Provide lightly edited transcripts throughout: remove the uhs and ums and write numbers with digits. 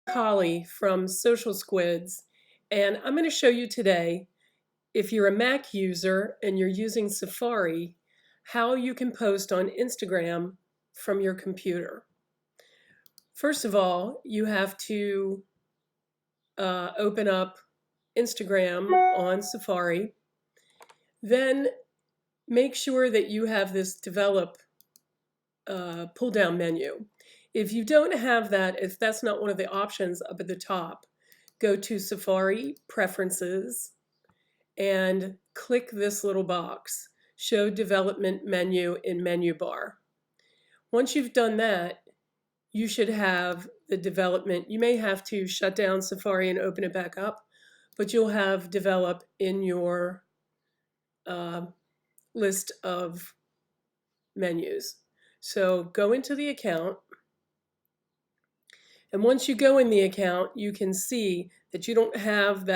Holly from Social Squids, and I'm going to show you today, if you're a Mac user and you're using Safari, how you can post on Instagram from your computer. First of all, you have to open up Instagram on Safari. Then make sure that you have this develop pull-down menu. If you don't have that, if that's not one of the options up at the top, go to Safari Preferences and click this little box, Show Development Menu in Menu Bar. Once you've done that, you should have the development. You may have to shut down Safari and open it back up, but you'll have develop in your list of menus. So go into the account, and once you go in the account, you can see that you don't have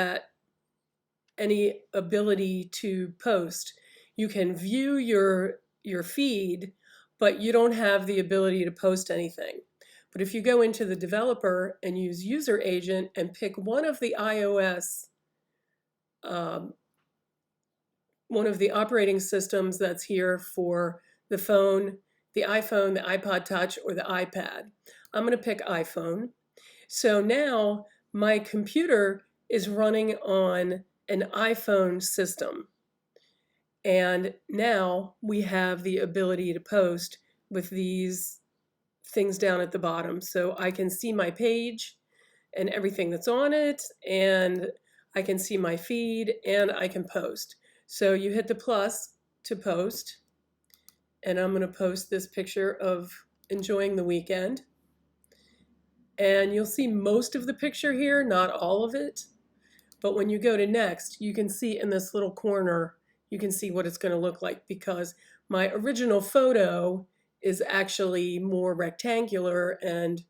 any ability to post. You can view your feed, but you don't have the ability to post anything. But if you go into the developer and use User Agent and pick one of the iOS, one of the operating systems that's here for the phone, the iPhone, the iPod Touch, or the iPad. I'm going to pick iPhone. So now my computer is running on an iPhone system. And now we have the ability to post with these things down at the bottom. So I can see my page and everything that's on it, and I can see my feed, and I can post. So you hit the plus to post, and I'm going to post this picture of enjoying the weekend. And you'll see most of the picture here, not all of it. But when you go to next, you can see in this little corner, you can see what it's going to look like, because my original photo is actually more rectangular, and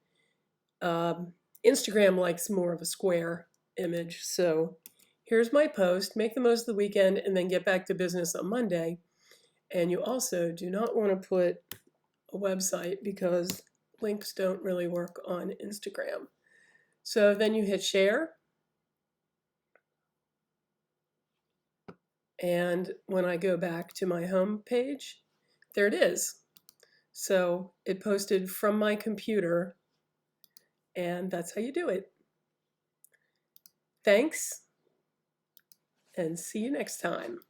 Instagram likes more of a square image. So here's my post. Make the most of the weekend and then get back to business on Monday. And you also do not want to put a website, because links don't really work on Instagram. So then you hit share. And when I go back to my home page, there it is. So it posted from my computer, and that's how you do it. Thanks, and see you next time.